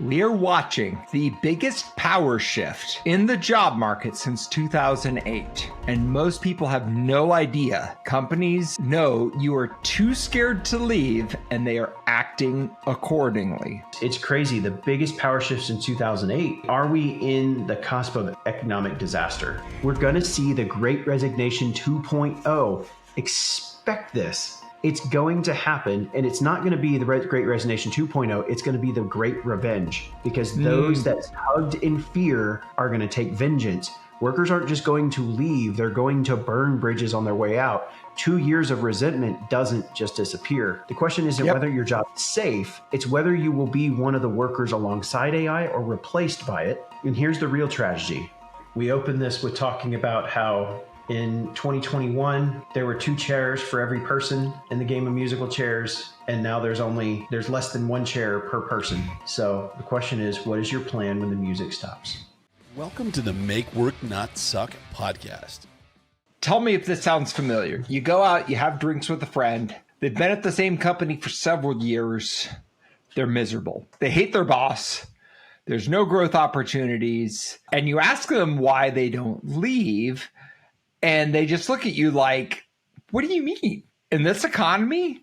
We are watching the biggest power shift in the job market since 2008, and most people have no idea. Companies know you are too scared to leave, and they are acting accordingly. It's crazy. The biggest power shift since 2008. Are we in the cusp of economic disaster? We're going to see the Great Resignation 2.0. Expect this. It's going to happen, and it's not going to be the Great Resignation 2.0. It's going to be the Great Revenge, because those that hugged in fear are going to take vengeance. Workers aren't just going to leave. They're going to burn bridges on their way out. 2 years of resentment doesn't just disappear. The question isn't whether your job is safe. It's whether you will be one of the workers alongside AI or replaced by it. And here's the real tragedy. We opened this with talking about how in 2021, there were 2 chairs for every person in the game of musical chairs. And now there's less than 1 chair per person. So the question is, what is your plan when the music stops? Welcome to the Make Work Not Suck podcast. Tell me if this sounds familiar. You go out, you have drinks with a friend. They've been at the same company for several years. They're miserable. They hate their boss. There's no growth opportunities. And you ask them why they don't leave. And they just look at you like, what do you mean? In this economy?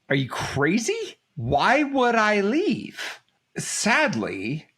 Are you crazy? Why would I leave? Sadly,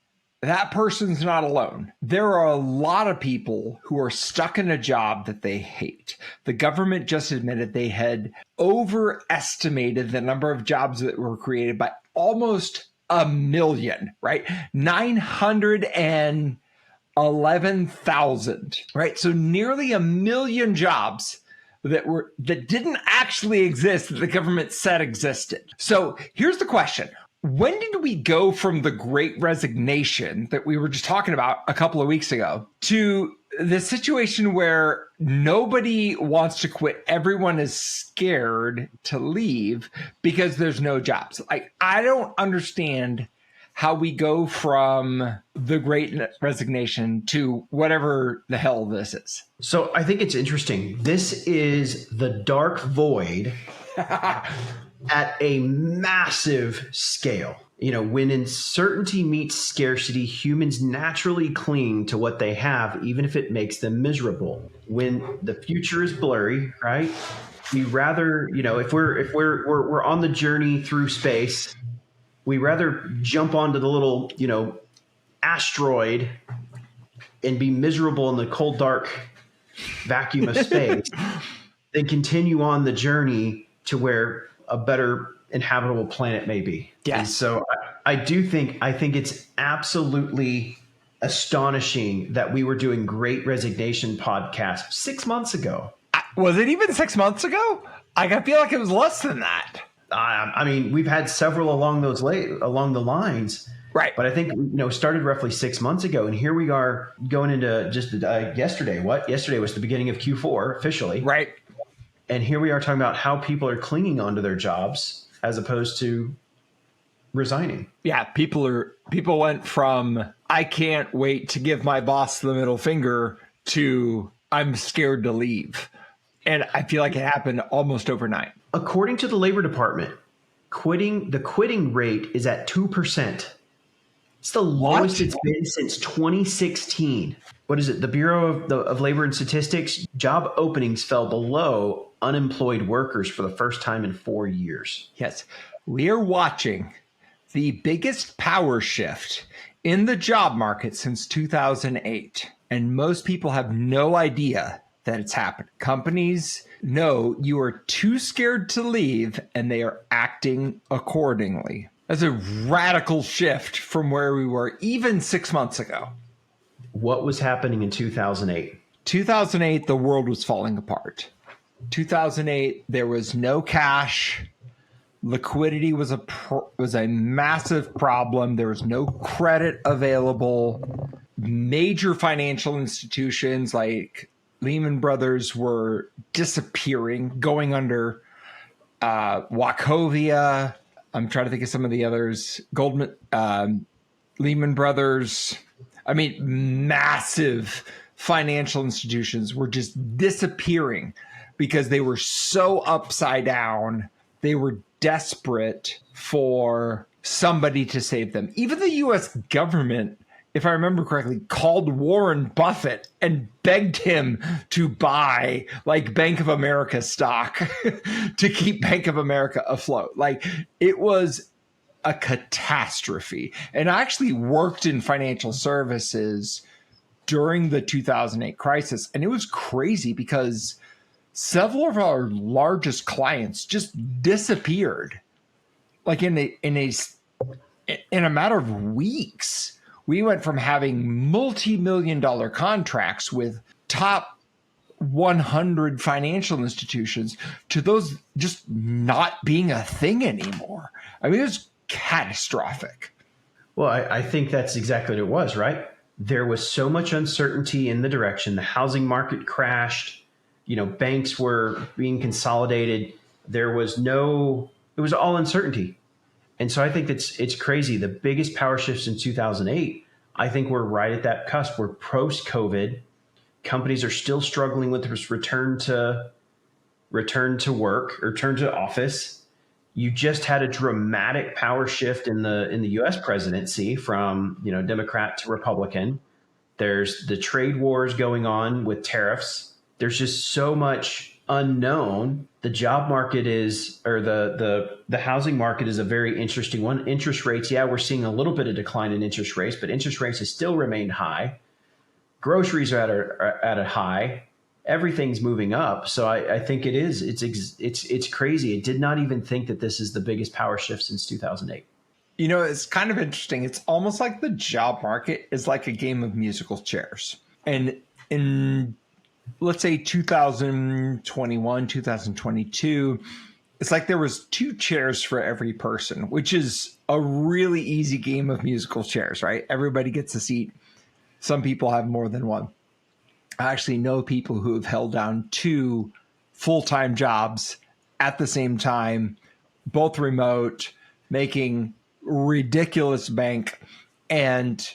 that person's not alone. There are a lot of people who are stuck in a job that they hate. The government just admitted they had overestimated the number of jobs that were created by almost 1 million, right? 911,000, right? So nearly 1 million jobs that didn't actually exist that the government said existed. So here's the question. When did we go from the Great Resignation that we were just talking about a couple of weeks ago to the situation where nobody wants to quit? Everyone is scared to leave because there's no jobs. Like, I don't understand how we go from the Great Resignation to whatever the hell this is. So I think it's interesting. This is the dark void at a massive scale. You know, when uncertainty meets scarcity, humans naturally cling to what they have, even if it makes them miserable. When the future is blurry, right? We rather, if we're on the journey through space, we rather jump onto the little, asteroid and be miserable in the cold, dark vacuum of space than continue on the journey to where a better inhabitable planet may be. Yes. And so I think it's absolutely astonishing that we were doing Great Resignation podcast 6 months ago. Was it even 6 months ago? I feel like it was less than that. I mean, we've had several along the lines. Right. But I think, started roughly 6 months ago. And here we are going into just yesterday. Yesterday was the beginning of Q4 officially. Right. And here we are talking about how people are clinging onto their jobs as opposed to resigning. Yeah, people went from I can't wait to give my boss the middle finger to I'm scared to leave. And I feel like it happened almost overnight. According to the Labor Department, the quitting rate is at 2%. It's the lowest it's been since 2016. What is it? The Bureau of Labor and Statistics, job openings fell below unemployed workers for the first time in 4 years. Yes. We are watching the biggest power shift in the job market since 2008. And most people have no idea that it's happened. Companies know you are too scared to leave, and they are acting accordingly. That's a radical shift from where we were even 6 months ago. What was happening in 2008? 2008, the world was falling apart. 2008, there was no cash. Liquidity was a massive problem. There was no credit available. Major financial institutions like Lehman Brothers were disappearing, going under. Wachovia. I'm trying to think of some of the others. Lehman Brothers. I mean, massive financial institutions were just disappearing because they were so upside down. They were desperate for somebody to save them. Even the US government, if I remember correctly, called Warren Buffett and begged him to buy like Bank of America stock to keep Bank of America afloat. Like, it was a catastrophe. And I actually worked in financial services during the 2008 crisis. And it was crazy because several of our largest clients just disappeared. Like in a matter of weeks, we went from having multi-million-dollar contracts with top 100 financial institutions to those just not being a thing anymore. I mean, it was catastrophic. Well, I think that's exactly what it was, right? There was so much uncertainty in the direction. The housing market crashed. Banks were being consolidated. It was all uncertainty. And so I think it's crazy. The biggest power shifts in 2008, I think we're right at that cusp. We're post-COVID. Companies are still struggling with this return to work, return to office. You just had a dramatic power shift in the U.S. presidency from Democrat to Republican. There's the trade wars going on with tariffs. There's just so much unknown. The job market the housing market is a very interesting one. Interest rates, we're seeing a little bit of decline in interest rates, but interest rates have still remained high. Groceries are at a high. Everything's moving up. So I think it is. It's crazy. I did not even think that this is the biggest power shift since 2008. It's kind of interesting. It's almost like the job market is like a game of musical chairs. And in, let's say 2021, 2022, it's like there was 2 chairs for every person, which is a really easy game of musical chairs, right? Everybody gets a seat. Some people have more than one. I actually know people who have held down 2 full-time jobs at the same time, both remote, making ridiculous bank, and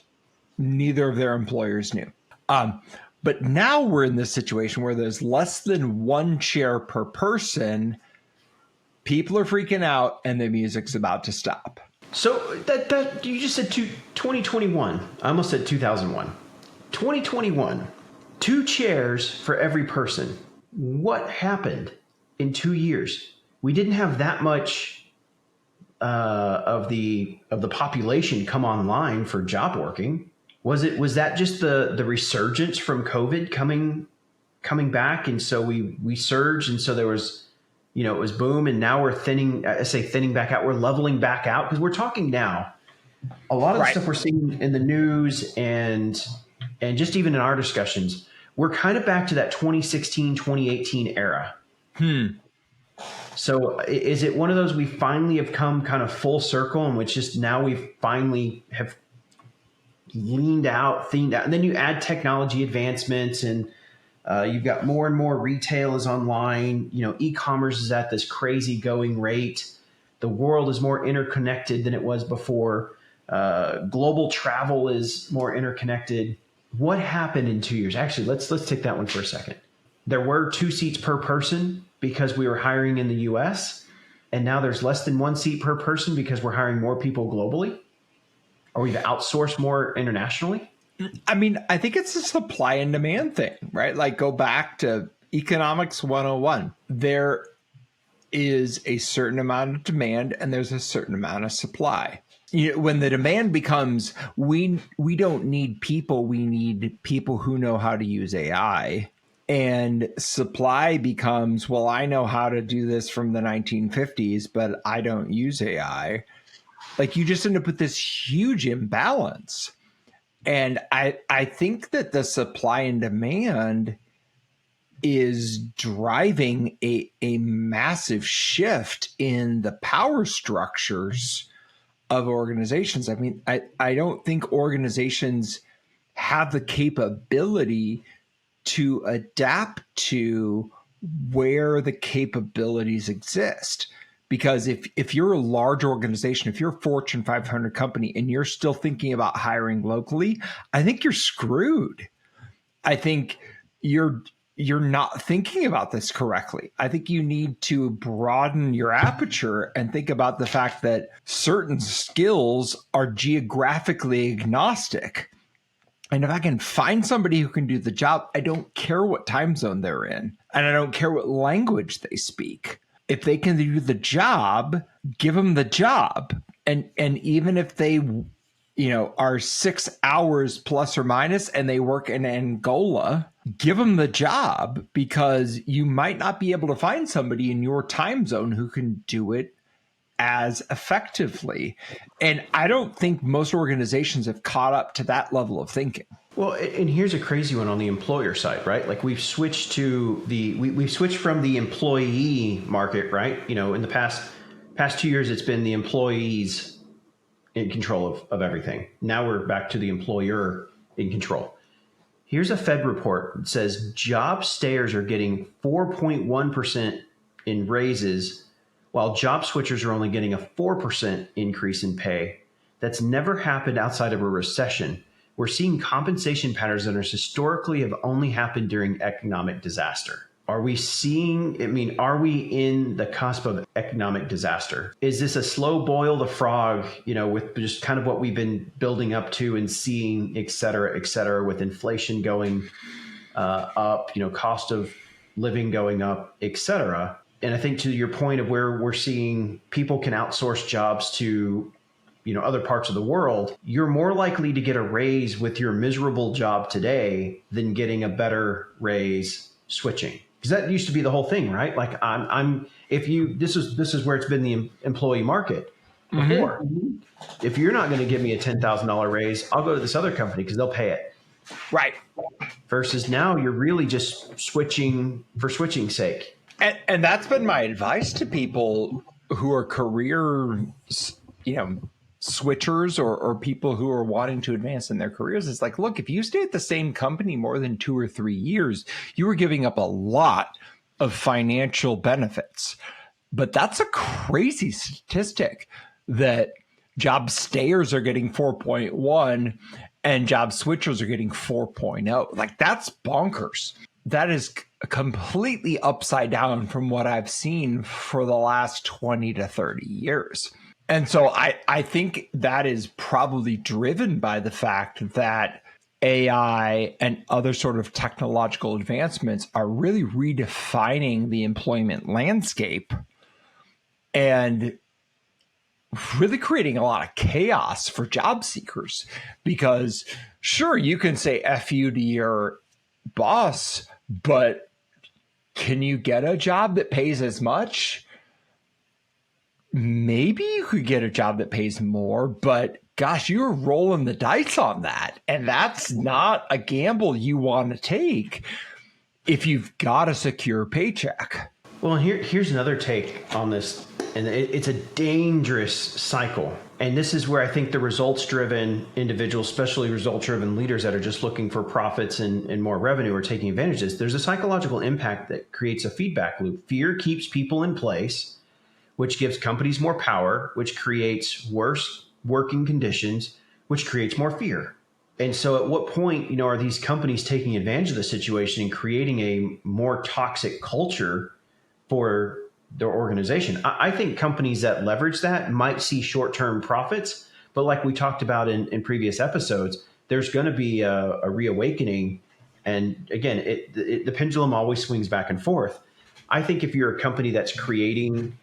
neither of their employers knew. But now we're in this situation where there's less than 1 chair per person. People are freaking out, and the music's about to stop. So that you just said 2021. I almost said 2001. 2021. 2 chairs for every person. What happened in 2 years? We didn't have that much of the population come online for job working. Was that just the resurgence from COVID coming back, and so we surged, and so there was it was boom, and now we're thinning back out. We're leveling back out because we're talking now. A lot of the stuff we're seeing in the news and just even in our discussions, we're kind of back to that 2016, 2018 era. So is it one of those we finally have come kind of full circle, in which just now we finally have leaned out, themed out, and then you add technology advancements, and you've got more and more retail is online. E-commerce is at this crazy going rate. The world is more interconnected than it was before. Global travel is more interconnected. What happened in 2 years? Actually, let's take that one for a second. There were 2 seats per person because we were hiring in the US, and now there's less than 1 seat per person because we're hiring more people globally, or we've outsourced more internationally. I mean, I think it's a supply and demand thing, right? Like, go back to economics 101. There is a certain amount of demand and there's a certain amount of supply. When the demand becomes, we don't need people, we need people who know how to use AI. And supply becomes, well, I know how to do this from the 1950s, but I don't use AI. Like, you just end up with this huge imbalance. And I think that the supply and demand is driving a massive shift in the power structures of organizations. I mean, I don't think organizations have the capability to adapt to where the capabilities exist. Because if you're a large organization, if you're a Fortune 500 company and you're still thinking about hiring locally, I think you're screwed. I think you're you're not thinking about this correctly. I think you need to broaden your aperture and think about the fact that certain skills are geographically agnostic. And if I can find somebody who can do the job, I don't care what time zone they're in, and I don't care what language they speak. If they can do the job, give them the job. And even if they, are 6 hours plus or minus and they work in Angola, give them the job, because you might not be able to find somebody in your time zone who can do it as effectively. And I don't think most organizations have caught up to that level of thinking. Well, and here's a crazy one on the employer side, right? Like we've switched from the employee market, right? In the past 2 years, it's been the employees in control of everything. Now we're back to the employer in control. Here's a Fed report that says job stayers are getting 4.1% in raises, while job switchers are only getting a 4% increase in pay. That's never happened outside of a recession. We're seeing compensation patterns that historically have only happened during economic disaster. Are we in the cusp of economic disaster? Is this a slow boil the frog, with just kind of what we've been building up to and seeing, et cetera, with inflation going up, cost of living going up, et cetera? And I think to your point of where we're seeing people can outsource jobs to other parts of the world, you're more likely to get a raise with your miserable job today than getting a better raise switching. Because that used to be the whole thing, right? Like this is where it's been the employee market before. Mm-hmm. If you're not going to give me a $10,000 raise, I'll go to this other company because they'll pay it. Right. Versus now you're really just switching for switching's sake. And that's been my advice to people who are career, switchers or people who are wanting to advance in their careers. It's like, look, if you stay at the same company more than 2 or 3 years, you are giving up a lot of financial benefits. But that's a crazy statistic that job stayers are getting 4.1 and job switchers are getting 4.0. Like, that's bonkers. That is completely upside down from what I've seen for the last 20 to 30 years. And so I think that is probably driven by the fact that AI and other sort of technological advancements are really redefining the employment landscape and really creating a lot of chaos for job seekers. Because sure, you can say F you to your boss, but can you get a job that pays as much? Maybe you could get a job that pays more, but gosh, you're rolling the dice on that. And that's not a gamble you want to take if you've got a secure paycheck. Well, here's another take on this, and it's a dangerous cycle. And this is where I think the results-driven individuals, especially result-driven leaders that are just looking for profits and more revenue, are taking advantage of this. There's a psychological impact that creates a feedback loop. Fear keeps people in place, which gives companies more power, which creates worse working conditions, which creates more fear. And so at what point, are these companies taking advantage of the situation and creating a more toxic culture for their organization? I think companies that leverage that might see short-term profits, but like we talked about in previous episodes, there's going to be a reawakening. And again, the pendulum always swings back and forth. I think if you're a company that's creating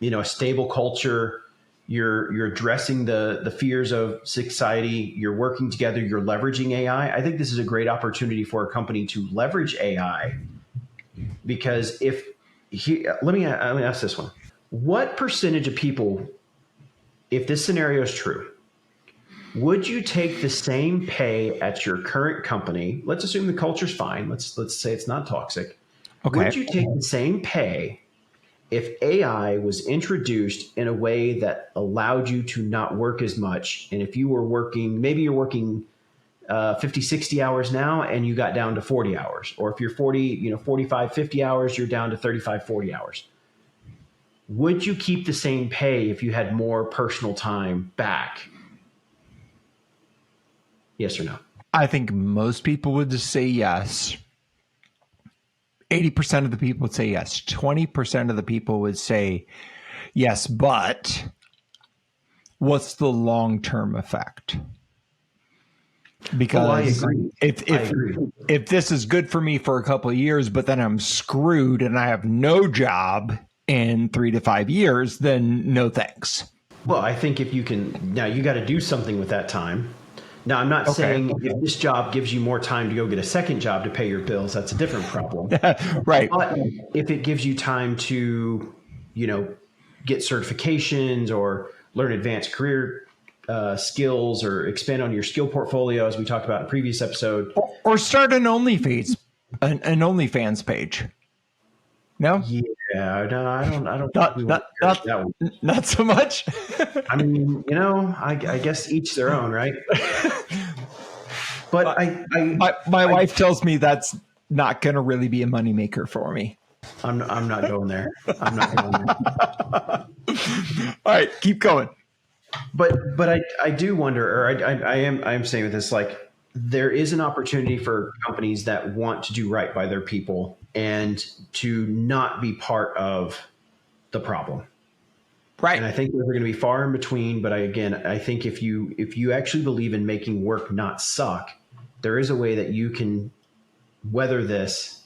a stable culture, you're addressing the fears of society, you're working together, you're leveraging AI. I think this is a great opportunity for a company to leverage AI, because let me ask this one. What percentage of people, if this scenario is true, would you take the same pay at your current company? Let's assume the culture's fine. Let's say it's not toxic. Okay. Would you take the same pay if AI was introduced in a way that allowed you to not work as much? And if you were working, maybe you're working 50, 60 hours now and you got down to 40 hours. Or if you're 45, 50 hours, you're down to 35, 40 hours. Would you keep the same pay if you had more personal time back? Yes or no? I think most people would just say yes. 80% of the people would say yes. 20% of the people would say yes, but what's the long-term effect? Because I agree. if this is good for me for a couple of years, but then I'm screwed and I have no job in 3 to 5 years, then no thanks. Well, I think if you can, now you got to do something with that time. Now, I'm not saying if this job gives you more time to go get a second job to pay your bills, that's a different problem. Right. But if it gives you time to, get certifications or learn advanced career skills or expand on your skill portfolio, as we talked about in a previous episode, or start an OnlyFans page. No? Yeah, no, I don't think we want to encourage that one. Not so much. I mean, I guess each their own, right? But my wife tells me that's not going to really be a moneymaker for me. I'm not going there. I'm not going there. All right, keep going. But I do wonder, or I am saying with this, like, there is an opportunity for companies that want to do right by their people and to not be part of the problem. Right. And I think those are going to be far in between. But I think if you actually believe in making work not suck, there is a way that you can weather this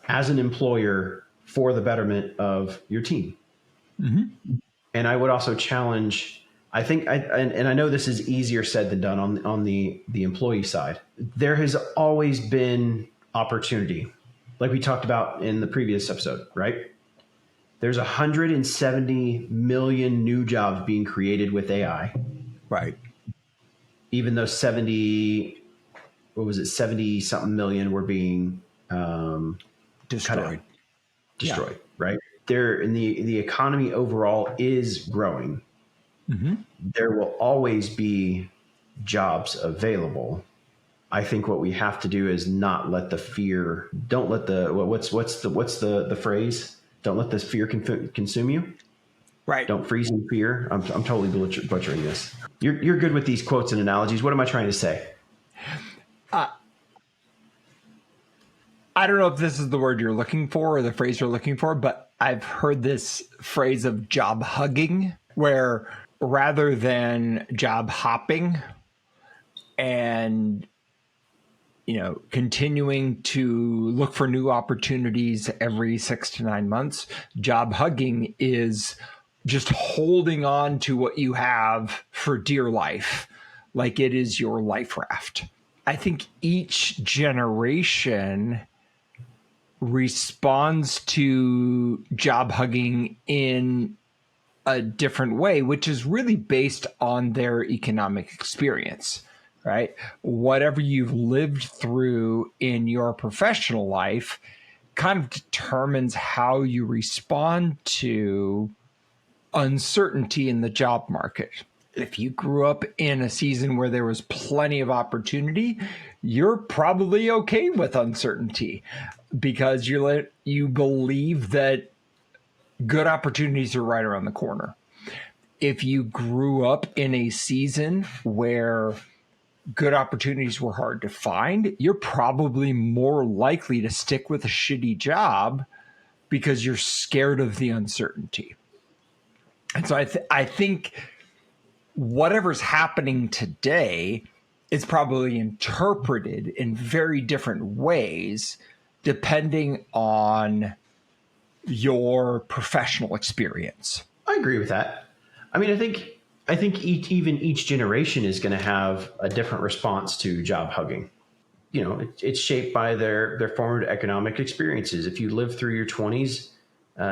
as an employer for the betterment of your team. Mm-hmm. And I would also challenge, I think, and I know this is easier said than done on the employee side. There has always been opportunity, like we talked about in the previous episode, right? There's 170 million new jobs being created with AI. Right. Even though 70 something million were being destroyed. Yeah. Right? There, in the economy overall is growing. Mm-hmm. There will always be jobs available. I think what we have to do is not let the fear. Don't let the what's the phrase? Don't let the fear consume you. Right. Don't freeze in fear. I'm totally butchering this. You're good with these quotes and analogies. What am I trying to say? I don't know if this is the word you're looking for or the phrase you're looking for, but I've heard this phrase of job hugging, where rather than job hopping and continuing to look for new opportunities every 6 to 9 months, job hugging is just holding on to what you have for dear life, like it is your life raft. I think each generation responds to job hugging in a different way, which is really based on their economic experience, right? Whatever you've lived through in your professional life kind of determines how you respond to uncertainty in the job market. If you grew up in a season where there was plenty of opportunity, you're probably okay with uncertainty because you believe that good opportunities are right around the corner. If you grew up in a season where good opportunities were hard to find, you're probably more likely to stick with a shitty job because you're scared of the uncertainty. And so I think whatever's happening today is probably interpreted in very different ways depending on your professional experience. I agree with that. I mean, I think each generation is going to have a different response to job hugging. It's shaped by their formative economic experiences. If you live through your 20s,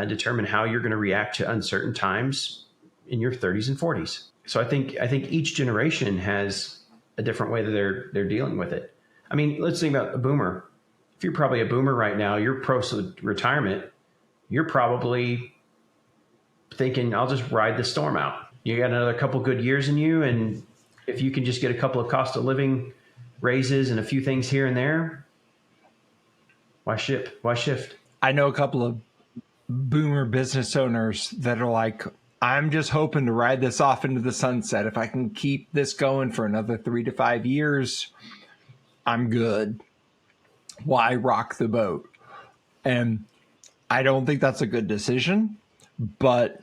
determine how you're going to react to uncertain times in your 30s and 40s. So I think each generation has a different way that they're dealing with it. I mean, let's think about a boomer. If you're probably a boomer right now, you're post-retirement, you're probably thinking, I'll just ride the storm out. You got another couple good years in you, and if you can just get a couple of cost of living raises and a few things here and there, why shift? I know a couple of boomer business owners that are like, I'm just hoping to ride this off into the sunset. If I can keep this going for another 3 to 5 years, I'm good. Why rock the boat? And I don't think that's a good decision, but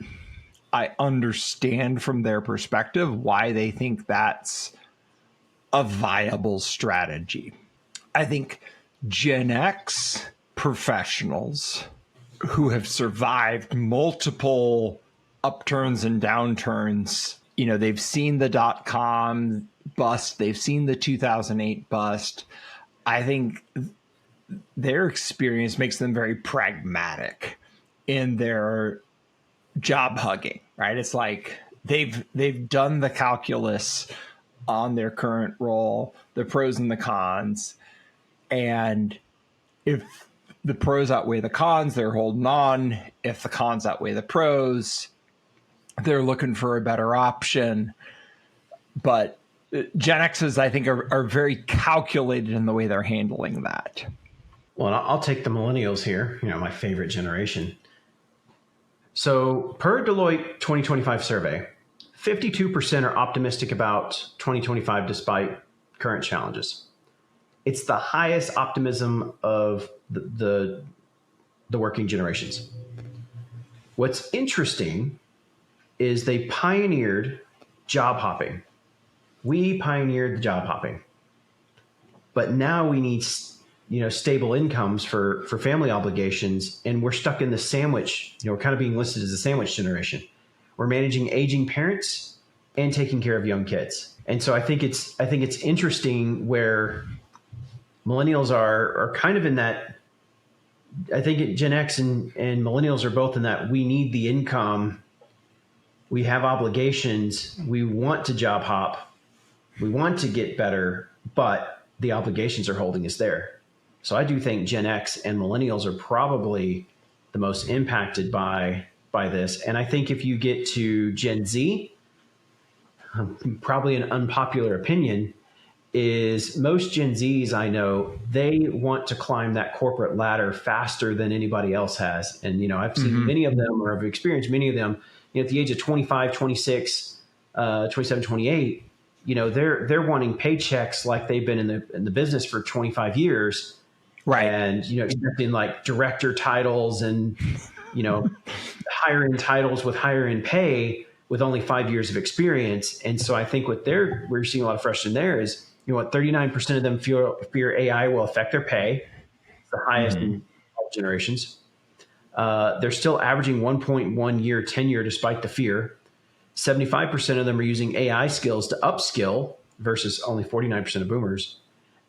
I understand from their perspective why they think that's a viable strategy. I think Gen X professionals who have survived multiple upturns and downturns, they've seen the .com bust, they've seen the 2008 bust. I think their experience makes them very pragmatic in their job hugging, right? It's like they've done the calculus on their current role, the pros and the cons. And if the pros outweigh the cons, they're holding on. If the cons outweigh the pros, they're looking for a better option. But Gen X's, I think, are very calculated in the way they're handling that. Well, I'll take the millennials here, my favorite generation. So per Deloitte 2025 survey, 52% are optimistic about 2025 despite current challenges. It's the highest optimism of the working generations. What's interesting is they pioneered job hopping. We pioneered the job hopping. But now we need stable incomes for family obligations, and we're stuck in the sandwich. We're kind of being listed as a sandwich generation. We're managing aging parents and taking care of young kids. And so I think it's interesting where millennials are kind of in that. I think Gen X and millennials are both in that we need the income. We have obligations. We want to job hop. We want to get better, but the obligations are holding us there. So I do think Gen X and millennials are probably the most impacted by this. And I think if you get to Gen Z, probably an unpopular opinion, is most Gen Zs I know, they want to climb that corporate ladder faster than anybody else has. And, I've seen many of them, or I've experienced many of them, at the age of 25, 26, 27, 28, they're wanting paychecks like they've been in the business for 25 years. Right. And, expecting like director titles and, higher end titles with higher end pay with only 5 years of experience. And so I think we're seeing a lot of frustration there is, 39% of them fear AI will affect their pay. It's the highest in all generations. They're still averaging 1.1 year tenure despite the fear. 75% of them are using AI skills to upskill versus only 49% of boomers.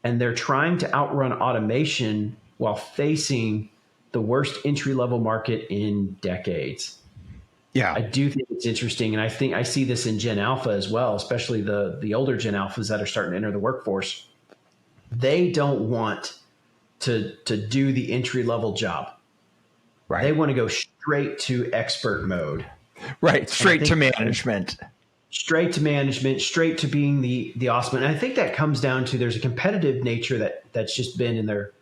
And they're trying to outrun automation while facing the worst entry-level market in decades. Yeah. I do think it's interesting. And I think I see this in Gen Alpha as well, especially the older Gen Alphas that are starting to enter the workforce. They don't want to do the entry-level job. Right. They want to go straight to expert mode. Right. Straight to management. Straight to management, straight to being the awesome. And I think that comes down to there's a competitive nature that's just been in their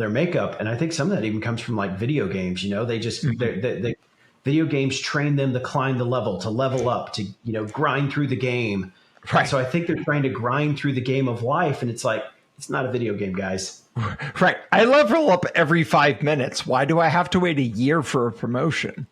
makeup. And I think some of that even comes from like video games. They just they video games train them to climb the level, to level up, to grind through the game. Right. And so I think they're trying to grind through the game of life, and it's like it's not a video game, guys. Right. I level up every 5 minutes. Why do I have to wait a year for a promotion?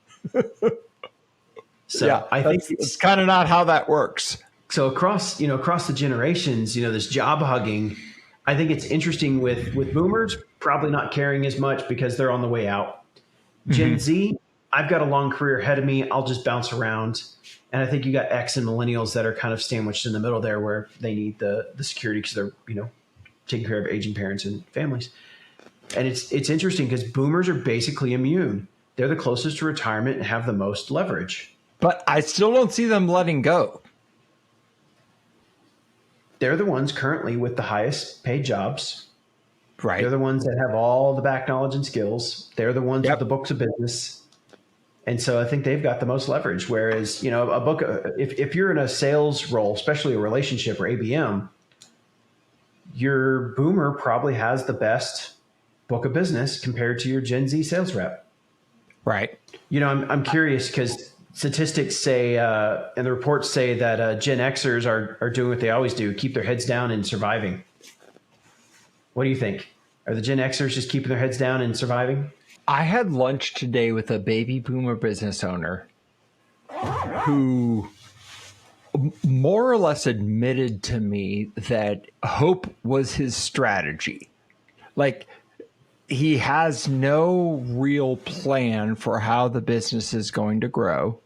So yeah, I think it's kind of not how that works. So across the generations, this job hugging, I think it's interesting with boomers probably not caring as much because they're on the way out. Gen Z, I've got a long career ahead of me. I'll just bounce around. And I think you got X and millennials that are kind of sandwiched in the middle there where they need the security because they're, taking care of aging parents and families. And it's interesting because boomers are basically immune. They're the closest to retirement and have the most leverage. But I still don't see them letting go. They're the ones currently with the highest paid jobs. Right. They're the ones that have all the back knowledge and skills. They're the ones with the books of business. And so I think they've got the most leverage. Whereas, a book, if you're in a sales role, especially a relationship or ABM, your boomer probably has the best book of business compared to your Gen Z sales rep. Right. I'm curious because statistics say, and the reports say that Gen Xers are doing what they always do, keep their heads down and surviving. What do you think? Are the Gen Xers just keeping their heads down and surviving? I had lunch today with a baby boomer business owner who more or less admitted to me that hope was his strategy. Like, he has no real plan for how the business is going to grow.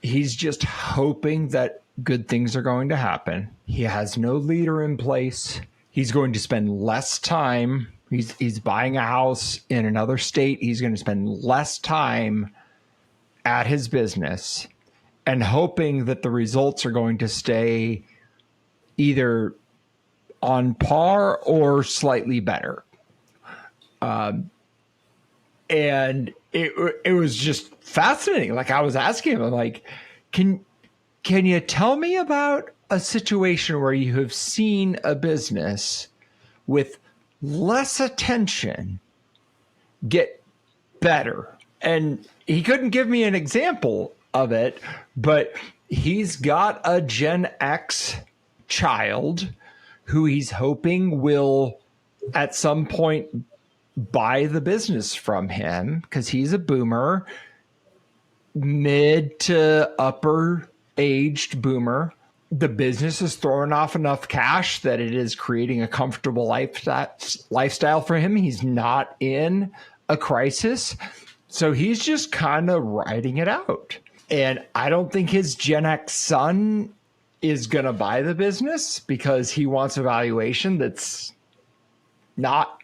He's just hoping that good things are going to happen. He has no leader in place. He's going to spend less time. He's buying a house in another state. He's going to spend less time at his business and hoping that the results are going to stay either on par or slightly better. And it was just fascinating. Like, I was asking him, I'm like, can you tell me about a situation where you have seen a business with less attention get better? And he couldn't give me an example of it, but he's got a Gen X child who he's hoping will at some point buy the business from him because he's a boomer, mid to upper aged boomer. The business is throwing off enough cash that it is creating a comfortable lifestyle for him. He's not in a crisis. So he's just kind of riding it out. And I don't think his Gen X son is going to buy the business because he wants a valuation that's not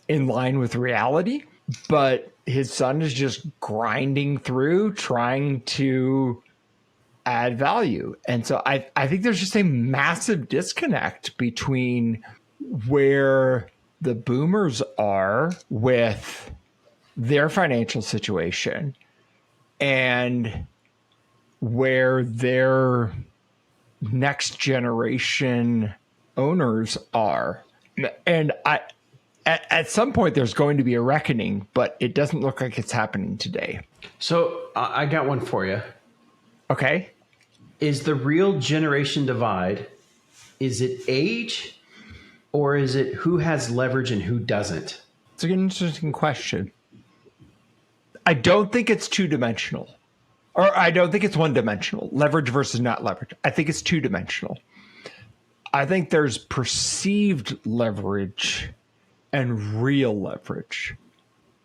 in line with reality. But his son is just grinding through, trying to add value. And so I think there's just a massive disconnect between where the boomers are with their financial situation and where their next generation owners are. And at some point there's going to be a reckoning, but it doesn't look like it's happening today. So I got one for you. Okay. Is the real generation divide, is it age or is it who has leverage and who doesn't? It's an interesting question. I don't think it's two-dimensional. Or I don't think it's one-dimensional. Leverage versus not leverage. I think it's two-dimensional. I think there's perceived leverage and real leverage.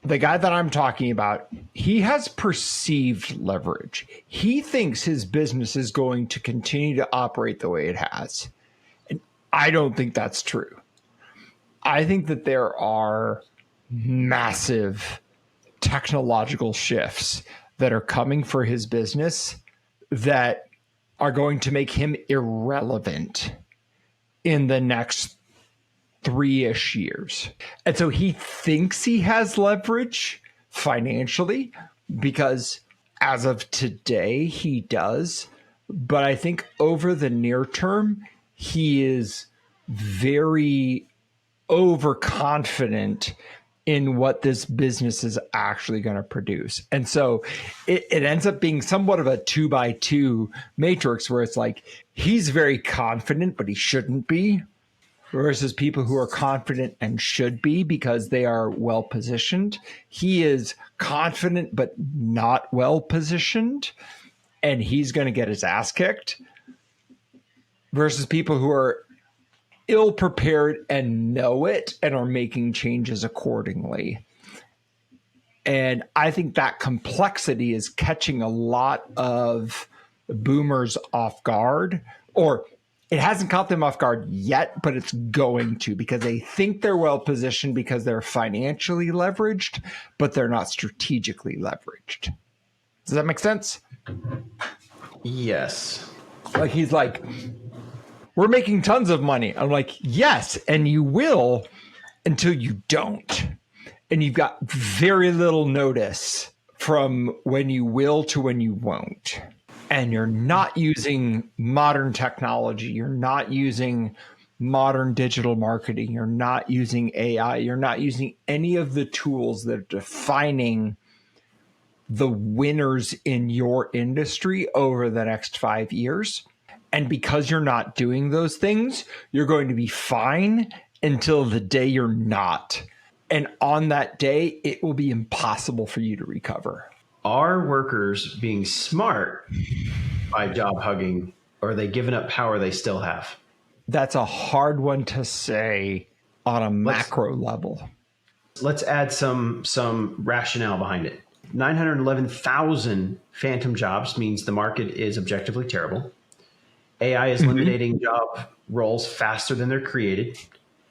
The guy that I'm talking about, he has perceived leverage. He thinks his business is going to continue to operate the way it has. And I don't think that's true. I think that there are massive technological shifts that are coming for his business that are going to make him irrelevant in the next 3-ish years. And so he thinks he has leverage financially because as of today, he does. But I think over the near term, he is very overconfident in what this business is actually going to produce. And so it ends up being somewhat of a 2x2 matrix where it's like, he's very confident, but he shouldn't be, versus people who are confident and should be because they are well positioned. He is confident, but not well positioned, and he's going to get his ass kicked, versus people who are ill prepared and know it and are making changes accordingly. And I think that complexity is catching a lot of boomers off guard, or it hasn't caught them off guard yet, but it's going to, because they think they're well positioned because they're financially leveraged, but they're not strategically leveraged. Does that make sense? Yes. Like, he's like, we're making tons of money. I'm like, yes, and you will until you don't. And you've got very little notice from when you will to when you won't. And you're not using modern technology. You're not using modern digital marketing. You're not using AI. You're not using any of the tools that are defining the winners in your industry over the next 5 years. And because you're not doing those things, you're going to be fine until the day you're not. And on that day, it will be impossible for you to recover. Are workers being smart by job hugging, or are they giving up power they still have? That's a hard one to say on a macro level. Let's add some rationale behind it. 911,000 phantom jobs means the market is objectively terrible. AI is eliminating job roles faster than they're created.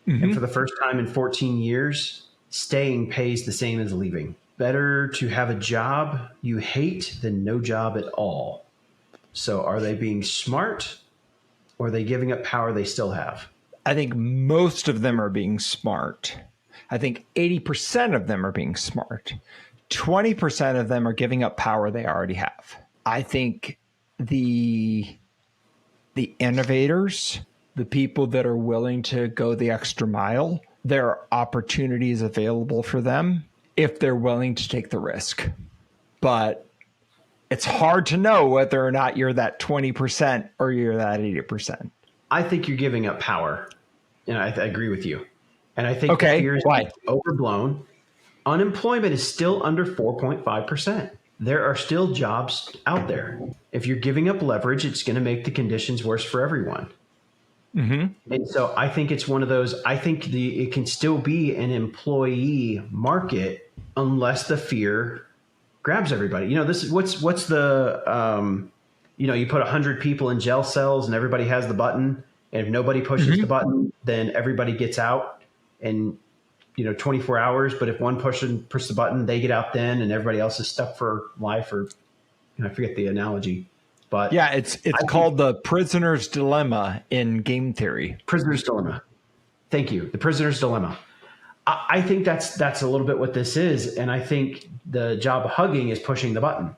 And for the first time in 14 years, staying pays the same as leaving. Better to have a job you hate than no job at all. So are they being smart, or are they giving up power they still have? I think most of them are being smart. I think 80% of them are being smart. 20% of them are giving up power they already have. I think the innovators, the people that are willing to go the extra mile, there are opportunities available for them if they're willing to take the risk. But it's hard to know whether or not you're that 20% or you're that 80%. I think you're giving up power. And I agree with you. And I think the fear is overblown. Unemployment is still under 4.5%. There are still jobs out there. If you're giving up leverage, it's going to make the conditions worse for everyone. And so I think it's one of those, I think it can still be an employee market unless the fear grabs everybody. This is what's the, you put 100 people in jail cells and everybody has the button. And if nobody pushes the button, then everybody gets out in 24 hours. But if one pushes the button, they get out then, and everybody else is stuck for life. Or I forget the analogy, but yeah, it's called the prisoner's dilemma in game theory. Prisoner's dilemma. Thank you. The prisoner's dilemma. I think that's a little bit what this is, and I think the job hugging is pushing the button.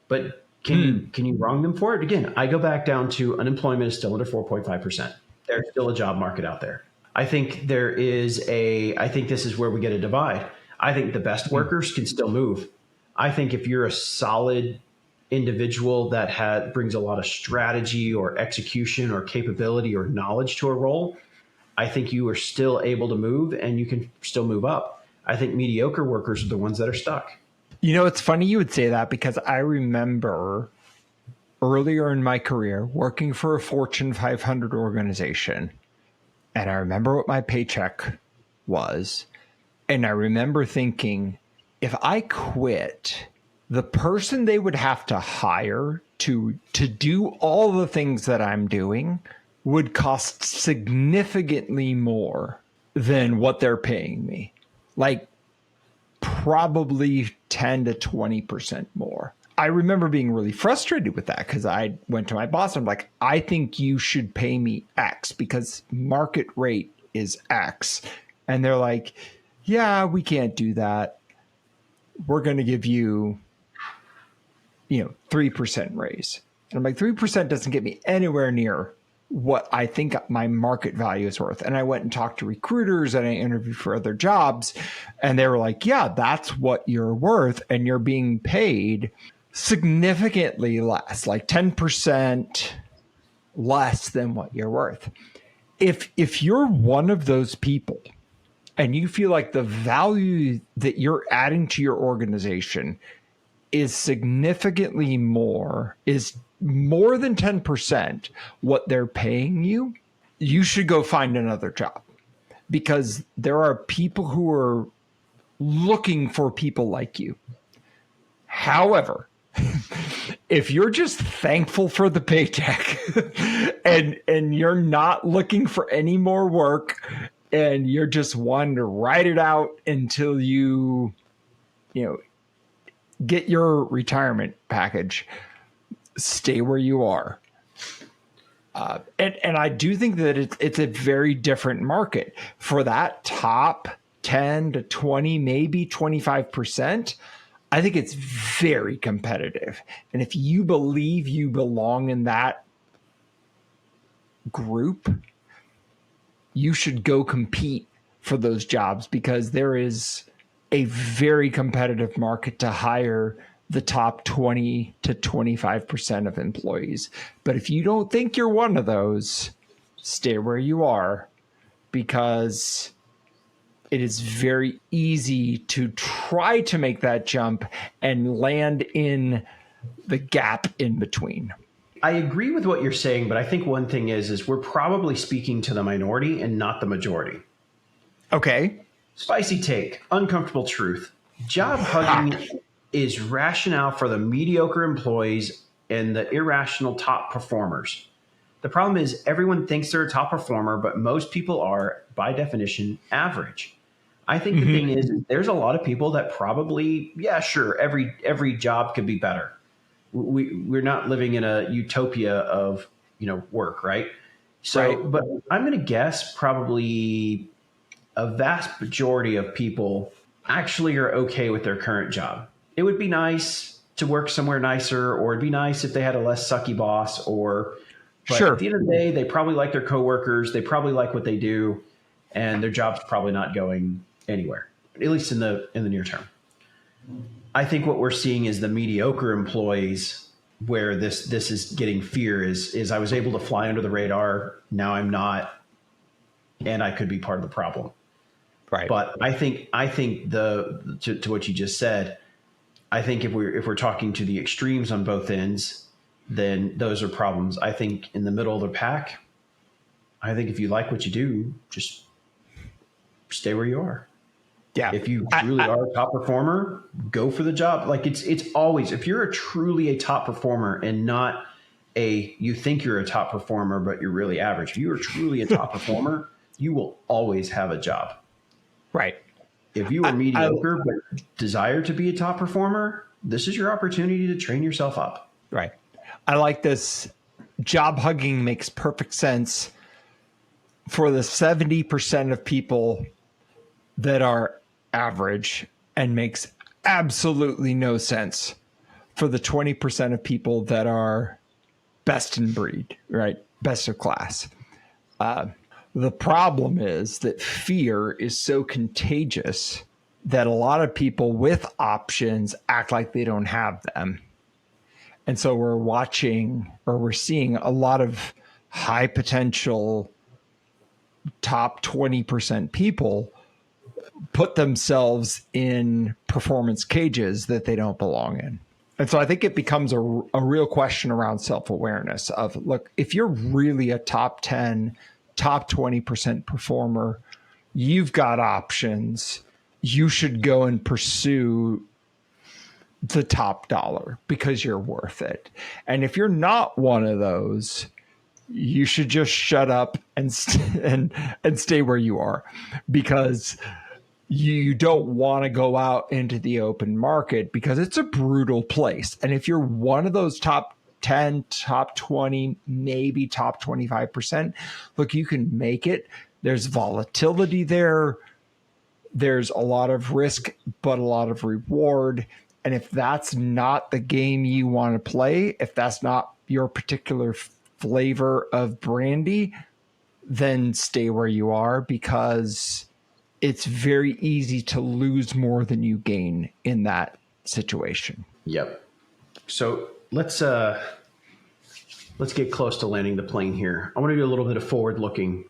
But can you wrong them for it? Again, I go back down to unemployment is still under 4.5%. There's still a job market out there. I think I think this is where we get a divide. I think the best workers can still move. I think if you're a solid individual that brings a lot of strategy or execution or capability or knowledge to a role, I think you are still able to move and you can still move up. I think mediocre workers are the ones that are stuck. It's funny you would say that, because I remember earlier in my career working for a Fortune 500 organization, and I remember what my paycheck was. And I remember thinking, if I quit, the person they would have to hire to do all the things that I'm doing would cost significantly more than what they're paying me. Like probably 10 to 20% more. I remember being really frustrated with that, because I went to my boss and I'm like, I think you should pay me X because market rate is X. And they're like, yeah, we can't do that. We're going to give you, 3% raise. And I'm like, 3% doesn't get me anywhere near what I think my market value is worth. And I went and talked to recruiters and I interviewed for other jobs, and they were like, yeah, that's what you're worth. And you're being paid significantly less, like 10% less than what you're worth. If you're one of those people and you feel like the value that you're adding to your organization is significantly more, is more than 10% what they're paying you, you should go find another job, because there are people who are looking for people like you. However, if you're just thankful for the paycheck and you're not looking for any more work and you're just wanting to ride it out until you get your retirement package, stay where you are. And I do think that it's a very different market for that top 10 to 20, maybe 25%. I think it's very competitive. And if you believe you belong in that group, you should go compete for those jobs, because there is a very competitive market to hire the top 20 to 25% of employees. But if you don't think you're one of those, stay where you are, because it is very easy to try to make that jump and land in the gap in between. I agree with what you're saying, but I think one thing is we're probably speaking to the minority and not the majority. Okay. Spicy take, uncomfortable truth. Job hugging is rationale for the mediocre employees and the irrational top performers. The problem is everyone thinks they're a top performer, but most people are, by definition, average. I think the thing is there's a lot of people that probably, yeah, sure, every job could be better. We're not living in a utopia of, work, right? So, Right. but I'm going to guess probably a vast majority of people actually are okay with their current job. It would be nice to work somewhere nicer, or it'd be nice if they had a less sucky boss, but Sure. at the end of the day, they probably like their coworkers. They probably like what they do, and their job's probably not going anywhere, at least in the near term. I think what we're seeing is the mediocre employees where this is getting fear is I was able to fly under the radar. Now I'm not, and I could be part of the problem. Right. But I think to what you just said, I think if we're talking to the extremes on both ends, then those are problems. I think in the middle of the pack, I think if you like what you do, just stay where you are. Yeah. If you truly are a top performer, go for the job. Like it's always, if you're truly a top performer and not you think you're a top performer, but you're really average. If you are truly a top performer, you will always have a job. Right. If you are mediocre but desire to be a top performer, this is your opportunity to train yourself up. Right. I like this. Job hugging makes perfect sense for the 70% of people that are average, and makes absolutely no sense for the 20% of people that are best in breed, right? Best of class. The problem is that fear is so contagious that a lot of people with options act like they don't have them. And so we're seeing a lot of high potential top 20% people put themselves in performance cages that they don't belong in. And so I think it becomes a real question around self-awareness of, look, if you're really a top 10, top 20% performer, you've got options. You should go and pursue the top dollar because you're worth it. And if you're not one of those, you should just shut up and stay where you are, because you don't want to go out into the open market because it's a brutal place. And if you're one of those top 10, top 20, maybe top 25%, look, you can make it. There's volatility there. There's a lot of risk, but a lot of reward. And if that's not the game you want to play, if that's not your particular flavor of brandy, then stay where you are, because it's very easy to lose more than you gain in that situation. Yep. So let's get close to landing the plane here. I want to do a little bit of forward looking.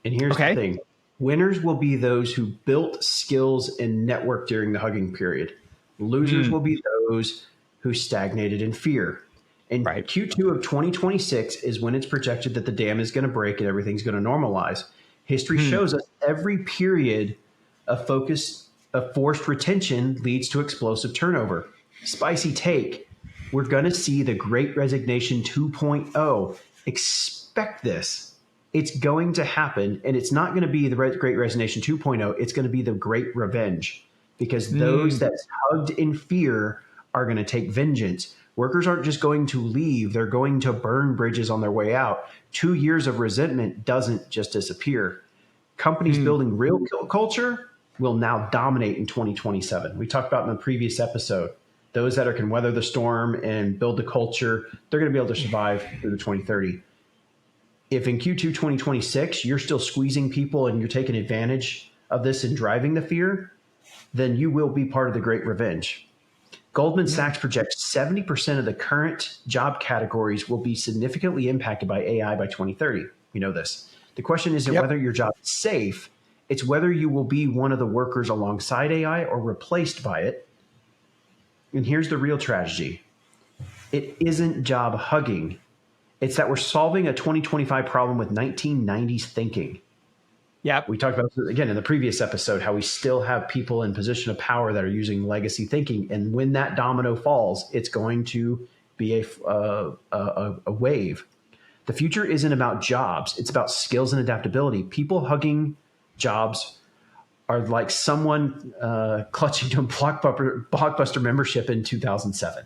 And here's the thing. Winners will be those who built skills and networked during the hugging period. Losers will be those who stagnated in fear. And Q2 of 2026 is when it's projected that the dam is going to break and everything's going to normalize. History shows us every period of forced retention leads to explosive turnover. Spicy take. We're going to see the Great Resignation 2.0. Expect this. It's going to happen, and it's not going to be the Great Resignation 2.0. It's going to be the Great Revenge, because those that hugged in fear are going to take vengeance. Workers aren't just going to leave. They're going to burn bridges on their way out. 2 years of resentment doesn't just disappear. Companies building real culture will now dominate in 2027. We talked about in the previous episode, those that can weather the storm and build the culture, they're going to be able to survive through the 2030. If in Q2 2026, you're still squeezing people and you're taking advantage of this and driving the fear, then you will be part of the Great Revenge. Goldman Sachs projects 70% of the current job categories will be significantly impacted by AI by 2030. We know this. The question isn't whether your job is safe, It's whether you will be one of the workers alongside AI or replaced by it. And here's the real tragedy. It isn't job hugging. It's that we're solving a 2025 problem with 1990s thinking. Yep. We talked about, again, in the previous episode, how we still have people in position of power that are using legacy thinking. And when that domino falls, it's going to be a wave. The future isn't about jobs. It's about skills and adaptability. People hugging jobs are like someone clutching to a Blockbuster membership in 2007.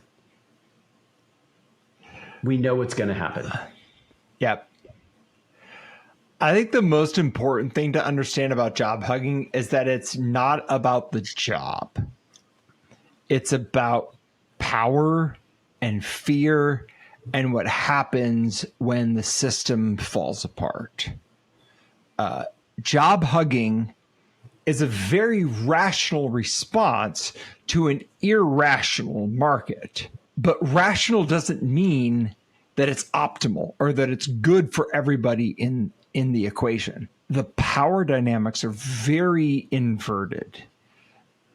We know what's going to happen. Yep. I think the most important thing to understand about job hugging is that it's not about the job. It's about power and fear and what happens when the system falls apart. Job hugging is a very rational response to an irrational market. But rational doesn't mean that it's optimal or that it's good for everybody in the equation. The power dynamics are very inverted.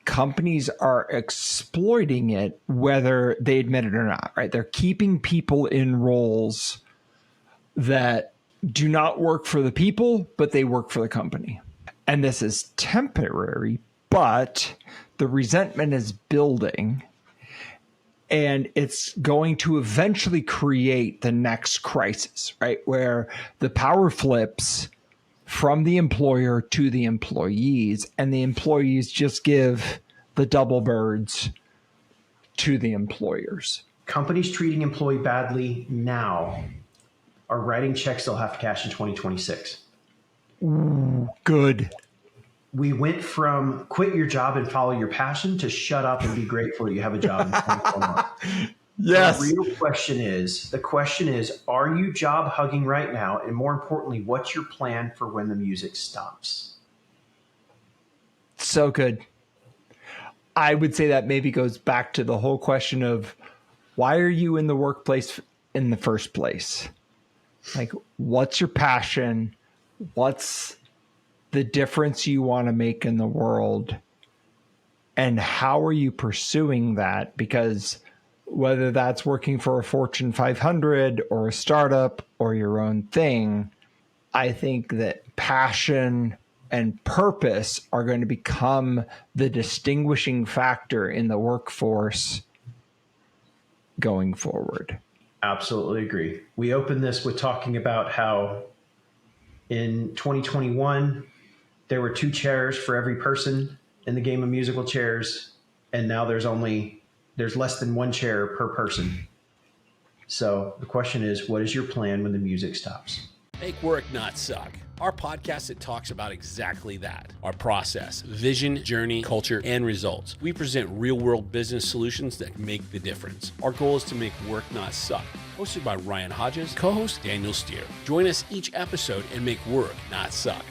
Companies are exploiting it whether they admit it or not, right? They're keeping people in roles that do not work for the people, but they work for the company. And this is temporary, but the resentment is building. And it's going to eventually create the next crisis, right? Where the power flips from the employer to the employees, and the employees just give the double birds to the employers. Companies treating employee badly now are writing checks they'll have to cash in 2026. Good. We went from quit your job and follow your passion to shut up and be grateful that you have a job in 24 months. Yes. The real question is, are you job hugging right now? And more importantly, what's your plan for when the music stops? So good. I would say that maybe goes back to the whole question of why are you in the workplace in the first place? Like, what's your passion? What's the difference you want to make in the world? And how are you pursuing that? Because whether that's working for a Fortune 500 or a startup or your own thing, I think that passion and purpose are going to become the distinguishing factor in the workforce going forward. Absolutely agree. We opened this with talking about how in 2021, there were 2 chairs for every person in the game of musical chairs. And now there's less than 1 chair per person. So the question is, what is your plan when the music stops? Make work not suck. Our podcast that talks about exactly that. Our process, vision, journey, culture, and results. We present real-world business solutions that make the difference. Our goal is to make work not suck. Hosted by Ryan Hodges, co-host Daniel Steer. Join us each episode and make work not suck.